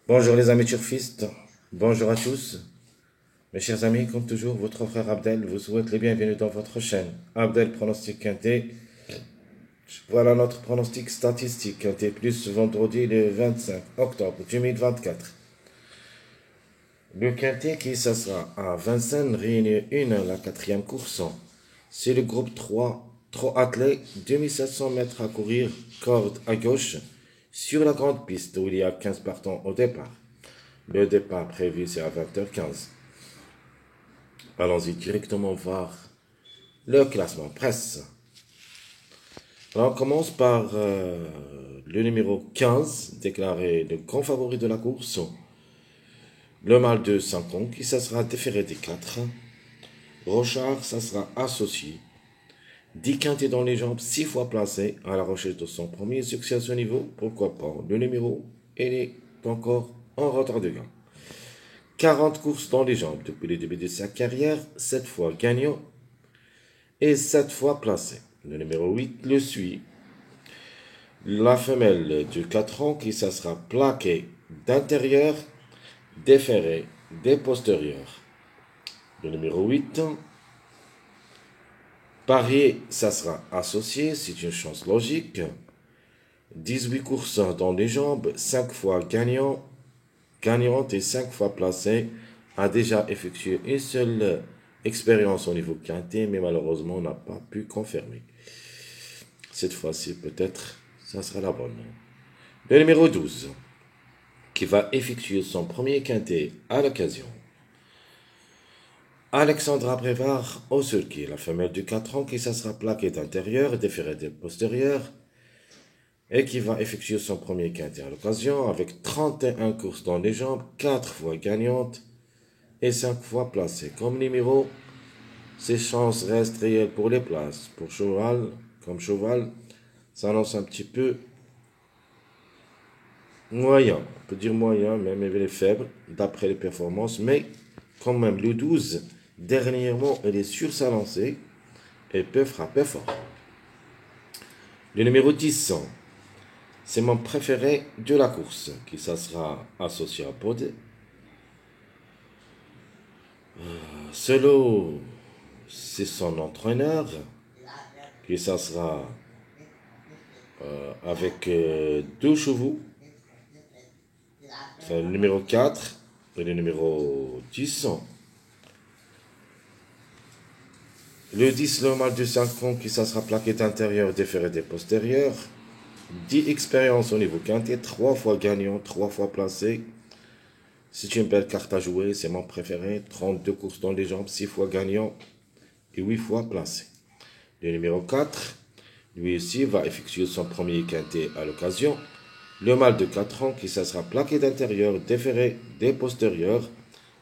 Bonjour les amis turfistes, bonjour à tous. Mes chers amis, comme toujours, votre frère Abdel vous souhaite les bienvenus dans votre chaîne. Abdel Pronostic Quintet. Voilà notre pronostic statistique Quintet Plus vendredi le 25 octobre 2024. Le Quintet qui s'assera à Vincennes réunit la quatrième course. C'est le groupe 3, trop attelé, 2700 mètres à courir, corde à gauche, sur la grande piste où il y a 15 partants au départ. Le départ prévu c'est à 20h15. Allons-y directement voir le classement presse. Alors, on commence par le numéro 15, déclaré le grand favori de la course. Le mâle de 5 ans, qui ça sera déféré des 4. Rochard, ça sera associé. 10 quintés dans les jambes, 6 fois placé à la recherche de son premier succès à ce niveau. Pourquoi pas? Le numéro, il est encore en retard de gain. 40 courses dans les jambes depuis le début de sa carrière, 7 fois gagnant et 7 fois placé. Le numéro 8 le suit. La femelle de 4 ans qui ça sera plaquée d'intérieur, déférée des postérieurs. Le numéro 8, parier, ça sera associé, c'est une chance logique. 18 courses dans les jambes, 5 fois gagnante et 5 fois placée, a déjà effectué une seule expérience au niveau quintet, mais malheureusement n'a pas pu confirmer. Cette fois-ci, peut-être, ça sera la bonne. Le numéro 12, qui va effectuer son premier quintet à l'occasion. Alexandra Prévard au sulky, la femelle de 4 ans qui ça sera plaquée d'intérieur, déférée de postérieur, et qui va effectuer son premier quintet à l'occasion avec 31 courses dans les jambes, 4 fois gagnante et 5 fois placée. Comme numéro, ses chances restent réelles pour les places. Pour cheval, comme cheval, ça annonce un petit peu moyen. On peut dire moyen, même il est faible d'après les performances, mais quand même le 12, dernièrement, il est sur sa lancée et peut frapper fort. Le numéro 10, c'est mon préféré de la course, qui ça sera associé à Pod. Solo, c'est son entraîneur, qui ça sera avec 2 chevaux. C'est le numéro 4 et le numéro 10. Le 10, le mâle de 5 ans, qui ça sera plaqué d'intérieur, déféré des postérieurs. 10 expériences au niveau quintet, 3 fois gagnant, 3 fois placé. C'est une belle carte à jouer, c'est mon préféré. 32 courses dans les jambes, 6 fois gagnant et 8 fois placé. Le numéro 4, lui aussi, va effectuer son premier quintet à l'occasion. Le mâle de 4 ans qui ça sera plaqué d'intérieur, déféré des postérieurs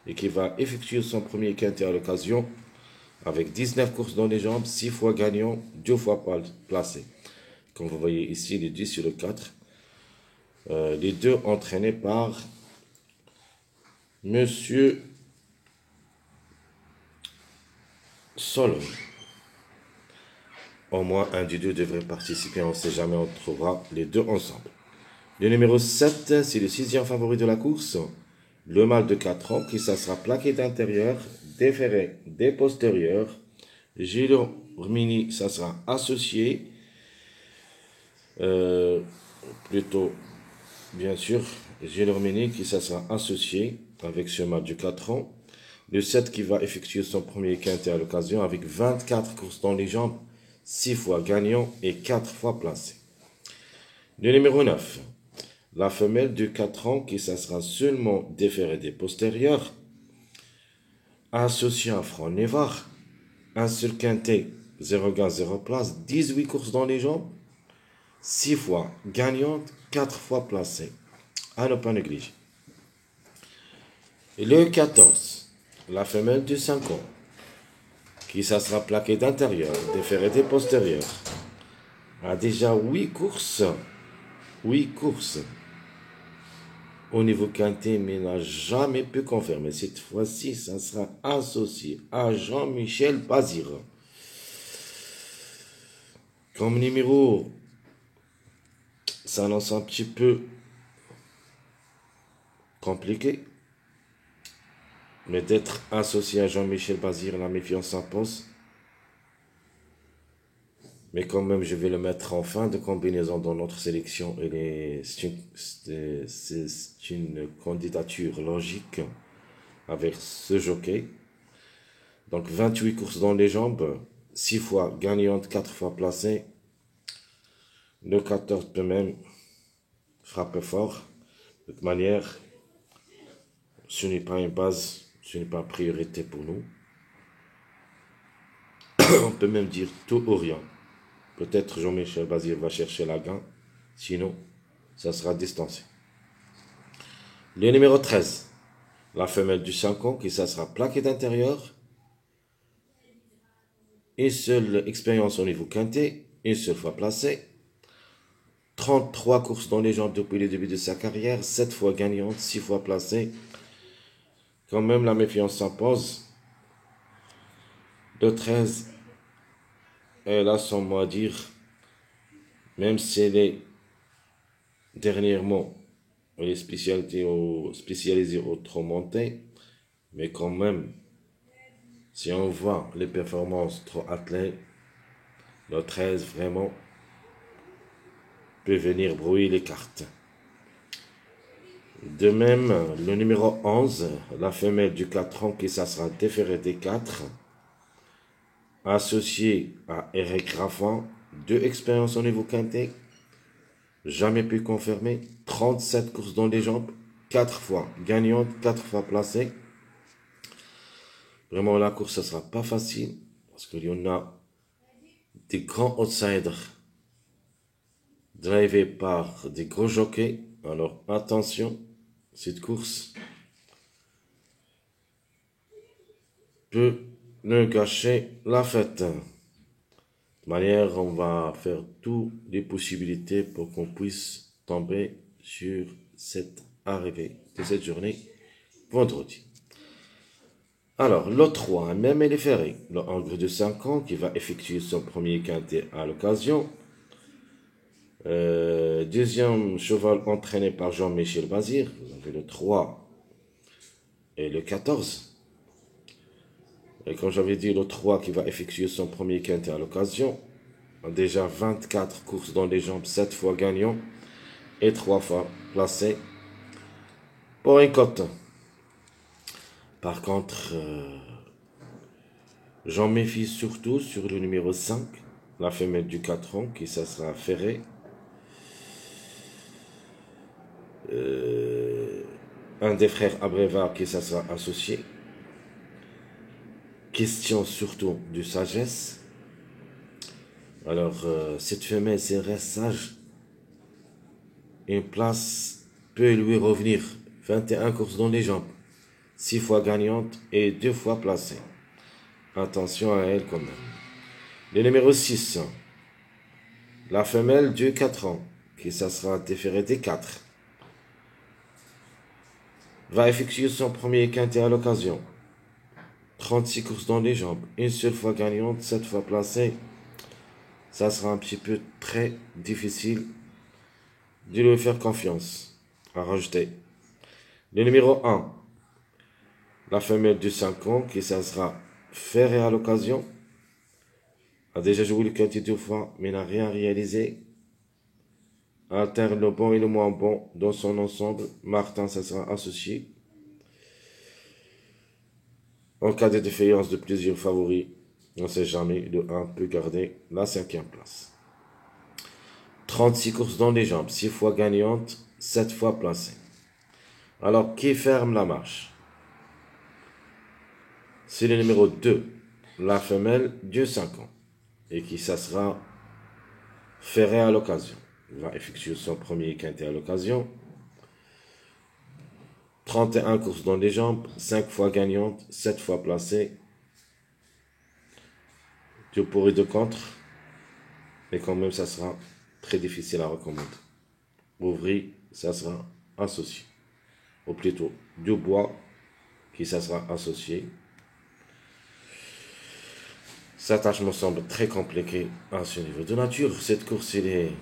et qui va effectuer son premier quintet à l'occasion avec 19 courses dans les jambes, 6 fois gagnant, 2 fois placé. Comme vous voyez ici, les 10 sur le 4, les deux entraînés par Monsieur Solo. Au moins un des deux devrait participer, on ne sait jamais, on trouvera les deux ensemble. Le numéro 7, c'est le 6e favori de la course. Le mâle de 4 ans qui ça sera plaqué d'intérieur, déféré des postérieurs. Gilles Mini, ça sera associé. Plutôt, bien sûr, Gilles Mini qui ça sera associé avec ce mâle de 4 ans. Le 7 qui va effectuer son premier quintet à l'occasion avec 24 courses dans les jambes, 6 fois gagnant et 4 fois placé. Le numéro 9, la femelle de 4 ans qui ça sera seulement déférée des postérieurs, associé à Franc Nevar, un seul quintet, 0 gain, 0 place, 18 courses dans les jambes, 6 fois gagnante, 4 fois placée. À ne pas négliger. Et le 14, la femelle de 5 ans, qui ça sera plaquée d'intérieur, déférée des postérieurs, a déjà 8 courses. 8 courses au niveau quintet, mais n'a jamais pu confirmer. Cette fois-ci, ça sera associé à Jean-Michel Bazir. Comme numéro, ça lance un petit peu compliqué. Mais d'être associé à Jean-Michel Bazir, la méfiance s'impose. Mais quand même, je vais le mettre en fin de combinaison dans notre sélection. C'est une candidature logique avec ce jockey. Donc 28 courses dans les jambes, 6 fois gagnante, 4 fois placée. Le 14 peut même frapper fort. De toute manière, ce n'est pas une base, ce n'est pas une priorité pour nous. On peut même dire tout ou rien. Peut-être Jean-Michel Bazir va chercher la gain, sinon ça sera distancé. Le numéro 13, la femelle du 5 ans qui ça sera plaquée d'intérieur. Une seule expérience au niveau quintet, une seule fois placée. 33 courses dans les jambes depuis le début de sa carrière, 7 fois gagnante, 6 fois placée. Quand même la méfiance s'impose. Le 13 est là sans mot à dire, même si elle est dernièrement spécialisée au trop monté, mais quand même, si on voit les performances trop attelées, le 13 vraiment peut venir brouiller les cartes. De même, le numéro 11, la femelle du 4 ans qui ça sera déférée des 4, associée à Eric Raffin, 2 expériences au niveau quintet, jamais pu confirmer, 37 courses dans les jambes, 4 fois gagnante, 4 fois placée. Vraiment, la course, ça sera pas facile, parce qu'il y en a des grands outsiders, drivés par des gros jockeys. Alors, attention, cette course peut nous gâcher la fête. De toute manière, on va faire toutes les possibilités pour qu'on puisse tomber sur cette arrivée de cette journée vendredi. Alors, le 3, même elle est ferré, le Angre de 5 ans qui va effectuer son premier quintet à l'occasion. Deuxième cheval entraîné par Jean-Michel Bazir, vous avez le 3 et le 14. Et comme j'avais dit, le 3 qui va effectuer son premier quintet à l'occasion. Déjà 24 courses dans les jambes, 7 fois gagnant et 3 fois placé pour une cote. Par contre, j'en méfie surtout sur le numéro 5, la femelle du 4 ans, qui ça sera ferré. Un des frères Abrévard qui ça sera associé. Question surtout de sagesse. Alors, cette femelle, si elle reste sage, une place peut lui revenir. 21 courses dans les jambes, 6 fois gagnante et 2 fois placée. Attention à elle quand même. Le numéro 6, la femelle du 4 ans, qui ça sera déférée des 4, va effectuer son premier quintet à l'occasion. 36 courses dans les jambes, une seule fois gagnante, 7 fois placée. Ça sera un petit peu très difficile de lui faire confiance. À rajouter. Le numéro 1, la femelle du 5 ans, qui ça sera ferrée à l'occasion, a déjà joué le quintet 2 fois, mais n'a rien réalisé. Alterne le bon et le moins bon dans son ensemble. Martin, ça sera associé. En cas de défaillance de plusieurs favoris, on ne sait jamais, le 1 peut garder la 5e place. 36 courses dans les jambes, 6 fois gagnante, 7 fois placée. Alors, qui ferme la marche? C'est le numéro 2, la femelle du 5 ans, et qui ça sera ferré à l'occasion. Il va effectuer son premier quintet à l'occasion. 31 courses dans les jambes, 5 fois gagnante, 7 fois placée. 2 pour et 2 contre. Mais quand même, ça sera très difficile à recommander. Ouvry, ça sera associé. Ou plutôt, Dubois, qui ça sera associé. Cette tâche me semble très compliquée à ce niveau. De nature, cette course, elle est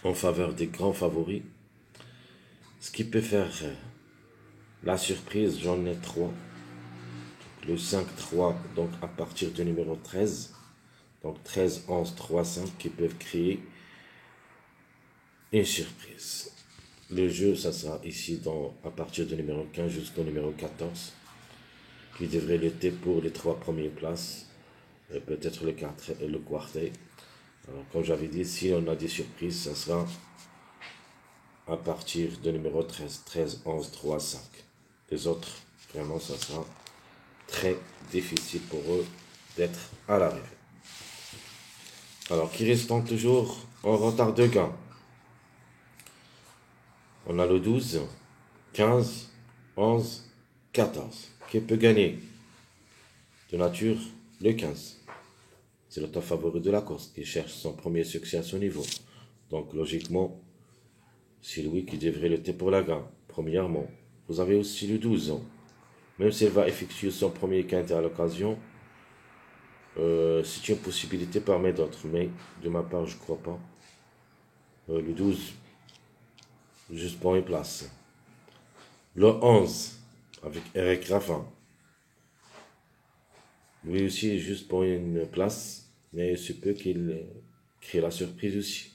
en faveur des grands favoris. Ce qui peut faire la surprise, j'en ai 3. Le 5-3, donc à partir du numéro 13. Donc 13, 11, 3, 5 qui peuvent créer une surprise. Le jeu, ça sera ici à partir du numéro 15 jusqu'au numéro 14, qui devrait lutter pour les 3 premières places, peut-être le quartet. Alors, comme j'avais dit, si on a des surprises, ça sera à partir du numéro 13, 13, 11, 3, 5. Les autres, vraiment, ça sera très difficile pour eux d'être à l'arrivée. Alors, qui restent toujours en retard de gain? On a le 12, 15, 11, 14. Qui peut gagner? De nature, le 15. C'est le top favori de la course qui cherche son premier succès à ce niveau. Donc, logiquement, c'est lui qui devrait lutter pour la gagne. Premièrement, vous avez aussi le 12 ans. Même s'il va effectuer son premier quintet à l'occasion, c'est une possibilité parmi d'autres. Mais de ma part, je ne crois pas. Le 12, juste pour une place. Le 11, avec Eric Raffin. Lui aussi, juste pour une place, mais il se peut qu'il crée la surprise aussi.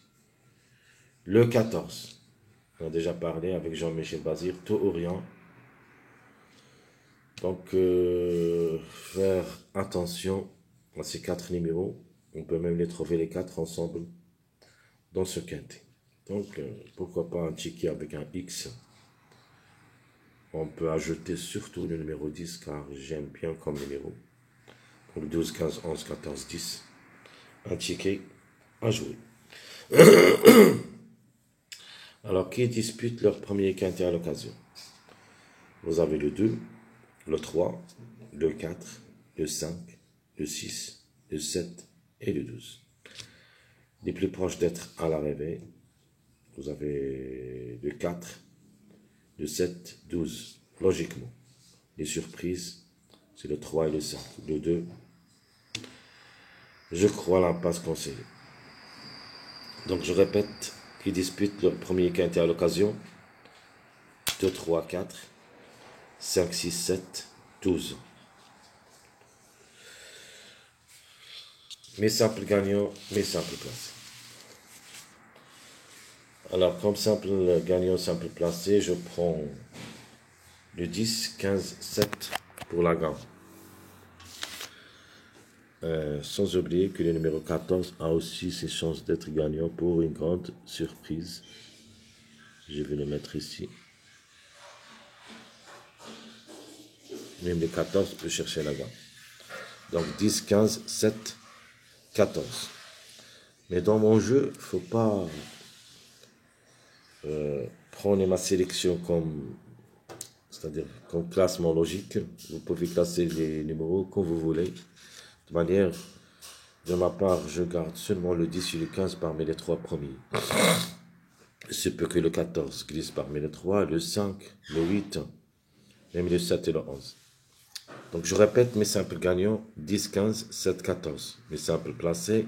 Le 14, on a déjà parlé avec Jean-Michel Bazir, tout ou rien. Donc, faire attention à ces 4 numéros. On peut même les trouver les 4 ensemble dans ce quintet. Donc, pourquoi pas un ticket avec un X. On peut ajouter surtout le numéro 10 car j'aime bien comme numéro. Donc 12, 15, 11, 14, 10. Un ticket à jouer. Alors, qui dispute leur premier quintet à l'occasion? Vous avez le 2, le 3, le 4, le 5, le 6, le 7 et le 12. Les plus proches d'être à l'arrivée, vous avez le 4, le 7, 12. Logiquement. Les surprises, c'est le 3 et le 5. Le 2, je crois l'impasse conseillée. Donc je répète, qui disputent leur premier quintet à l'occasion. 2, 3, 4, 5, 6, 7, 12. Mes simples gagnants, mes simples placés. Alors comme simple gagnant, simple placé, je prends le 10, 15, 7 pour la gagne. Sans oublier que le numéro 14 a aussi ses chances d'être gagnant pour une grande surprise. Je vais le mettre ici. Même le 14 peut chercher la gagne. Donc 10, 15, 7, 14. Mais dans mon jeu, il ne faut pas prendre ma sélection c'est-à-dire comme classement logique. Vous pouvez classer les numéros comme vous voulez. De manière, de ma part, je garde seulement le 10 et le 15 parmi les 3 premiers. C'est peu que le 14 glisse parmi les 3, le 5, le 8, même le 7 et le 11. Donc je répète mes simples gagnants, 10, 15, 7, 14. Mes simples placés,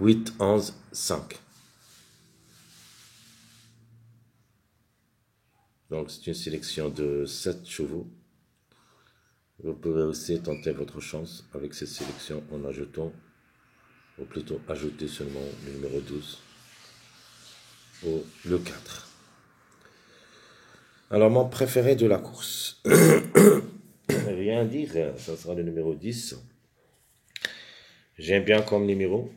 8, 11, 5. Donc c'est une sélection de 7 chevaux. Vous pouvez aussi tenter votre chance avec cette sélection en ajoutant, ou plutôt ajouter seulement le numéro 12 ou le 4. Alors mon préféré de la course, rien à dire, ça sera le numéro 10. J'aime bien comme numéro.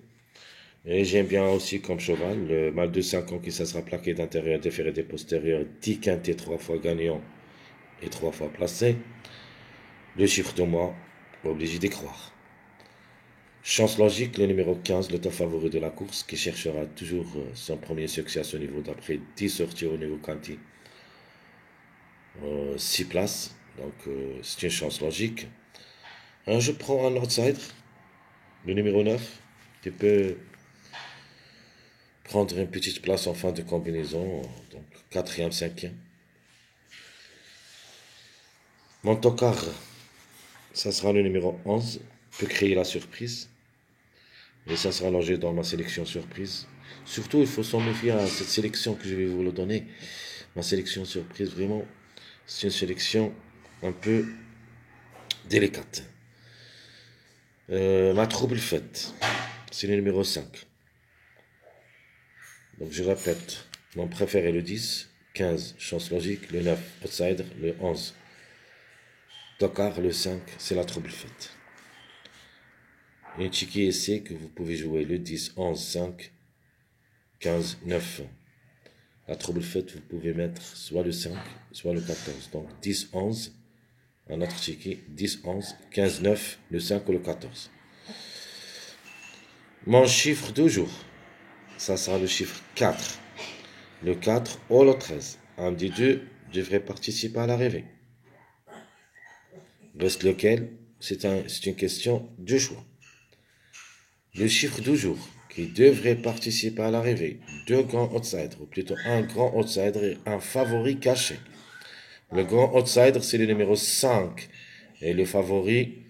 Et j'aime bien aussi comme cheval, le mâle de 5 ans qui ça sera plaqué d'intérieur, déféré des postérieurs, 10 quintés, 3 fois gagnant et 3 fois placé. Le chiffre de moi, obligé d'y croire. Chance logique, le numéro 15, le top favori de la course, qui cherchera toujours son premier succès à ce niveau d'après 10 sorties au niveau quinté. 6 places, donc c'est une chance logique. Je prends un outsider, le numéro 9, qui peut prendre une petite place en fin de combinaison, donc 4e, 5e. Mon tocard, ça sera le numéro 11, peut créer la surprise. Et ça sera logé dans ma sélection surprise. Surtout, il faut s'en méfier à cette sélection que je vais vous le donner. Ma sélection surprise, vraiment, c'est une sélection un peu délicate. Ma trouble faite, c'est le numéro 5. Donc je répète, mon préféré le 10, 15, chance logique, le 9, outsider, le 11. Tocard, le 5, c'est la trouble faite. Un ticket essai que vous pouvez jouer le 10, 11, 5, 15, 9. La trouble faite, vous pouvez mettre soit le 5, soit le 14. Donc 10, 11, un autre ticket, 10, 11, 15, 9, le 5 ou le 14. Mon chiffre du jour, ça sera le chiffre 4. Le 4 ou le 13. Un des deux devrait participer à l'arrivée. Reste lequel, c'est une question de choix. Le chiffre du jour qui devrait participer à l'arrivée, deux grands outsiders, ou plutôt un grand outsider et un favori caché. Le grand outsider, c'est le numéro 5. Et le favori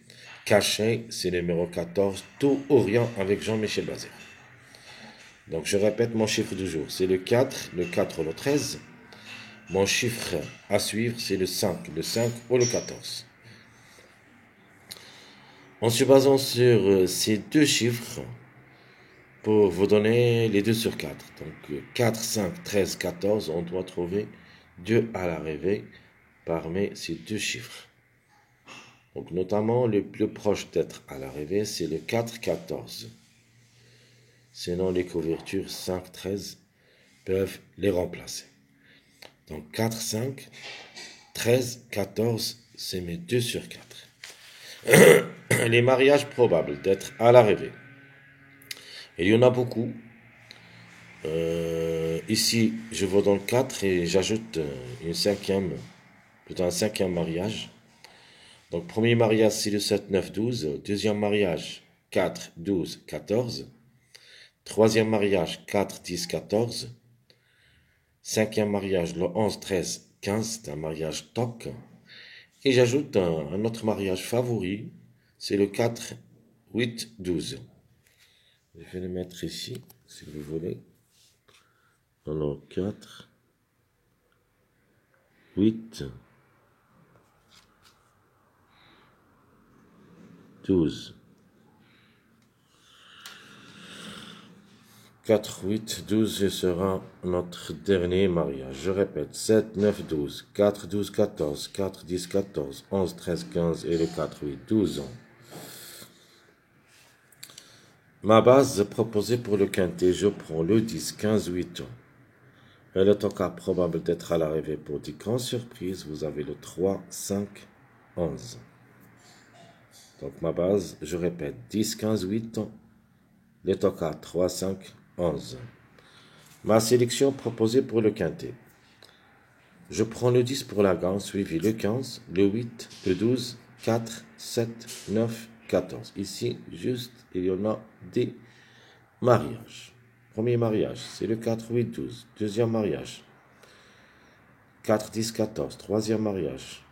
caché, c'est le numéro 14, tout ou rien avec Jean-Michel Bazir. Donc je répète mon chiffre du jour, c'est le 4 ou le 13. Mon chiffre à suivre, c'est le 5 ou le 14. En se basant sur ces deux chiffres, pour vous donner les 2 sur 4. Donc 4, 5, 13, 14, on doit trouver 2 à l'arrivée parmi ces deux chiffres. Donc notamment le plus proche d'être à l'arrivée, c'est le 4, 14. Sinon les couvertures 5, 13 peuvent les remplacer. Donc 4, 5, 13, 14, c'est mes 2 sur 4. Les mariages probables d'être à l'arrivée. Il y en a beaucoup. Ici, je vois dans le 4 et j'ajoute un cinquième mariage. Donc, premier mariage, c'est le 7, 9, 12. Deuxième mariage, 4, 12, 14. Troisième mariage, 4, 10, 14. Cinquième mariage, le 11, 13, 15. C'est un mariage TOC. Et j'ajoute un autre mariage favori, c'est le 4, 8, 12. Je vais le mettre ici, si vous voulez. Alors, 4, 8, 12. 4, 8, 12, ce sera notre dernier mariage. Je répète, 7, 9, 12, 4, 12, 14, 4, 10, 14, 11, 13, 15 et le 4, 8, 12 ans. Ma base proposée pour le quintet, je prends le 10, 15, 8 ans. Et le tocard probable d'être à l'arrivée pour des grandes surprises, vous avez le 3, 5, 11. Donc ma base, je répète, 10, 15, 8 ans. Les tocards 3, 5, 11. Ma sélection proposée pour le quintet. Je prends le 10 pour la gagne, suivi le 15, le 8, le 12, 4, 7, 9, 14. Ici, juste, il y en a des mariages. Premier mariage, c'est le 4, 8, 12. Deuxième mariage, 4, 10, 14. Troisième mariage,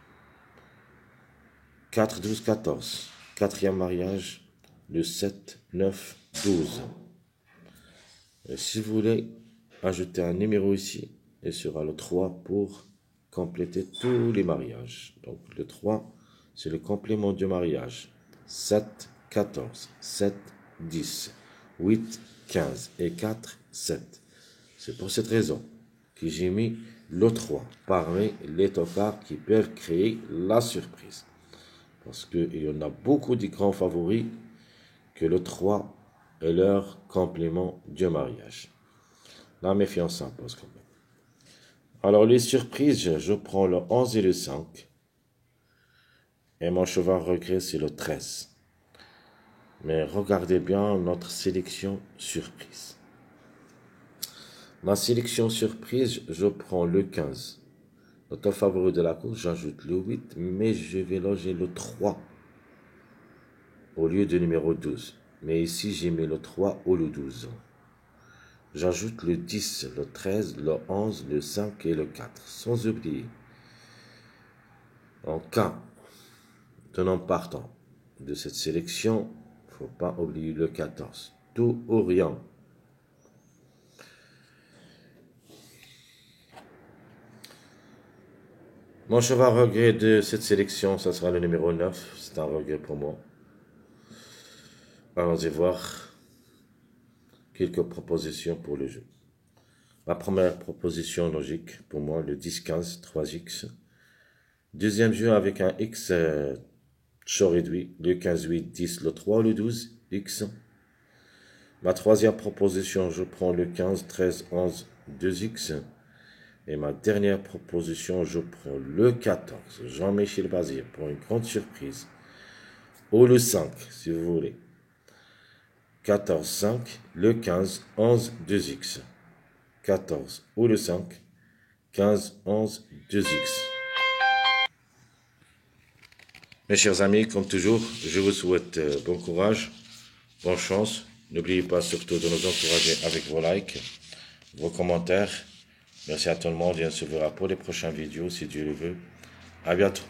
4, 12, 14. Quatrième mariage, le 7, 9, 12. Et si vous voulez ajouter un numéro ici, il sera le 3 pour compléter tous les mariages. Donc le 3, c'est le complément du mariage. 7, 14, 7, 10, 8, 15 et 4, 7. C'est pour cette raison que j'ai mis le 3 parmi les tocards qui peuvent créer la surprise. Parce qu'il y en a beaucoup de grands favoris que le 3 est leur complément du mariage. La méfiance s'impose quand même. Alors les surprises, je prends le 11 et le 5. Et mon cheval regret, c'est le 13. Mais regardez bien notre sélection surprise. Ma sélection surprise, je prends le 15. Notre favori de la course, j'ajoute le 8, mais je vais loger le 3 au lieu du numéro 12. Mais ici, j'ai mis le 3 ou le 12. J'ajoute le 10, le 13, le 11, le 5 et le 4. Sans oublier, en cas de non partant de cette sélection, il ne faut pas oublier le 14. Tout ou rien. Mon cheval regret de cette sélection, ça sera le numéro 9. C'est un regret pour moi. Allons-y voir quelques propositions pour le jeu. Ma première proposition logique, pour moi, le 10-15, 3X. Deuxième jeu avec un X chaud réduit, le 15-8-10, le 3, le 12X. Ma troisième proposition, je prends le 15-13-11, 2X. Et ma dernière proposition, je prends le 14, Jean-Michel Bazir, pour une grande surprise. Ou le 5, si vous voulez. 14-5, le 15-11, 2X. 14 ou le 5, 15-11, 2X. Mes chers amis, comme toujours, je vous souhaite bon courage, bonne chance. N'oubliez pas surtout de nous encourager avec vos likes, vos commentaires. Merci à tout le monde et on se verra pour les prochaines vidéos si Dieu le veut. À bientôt.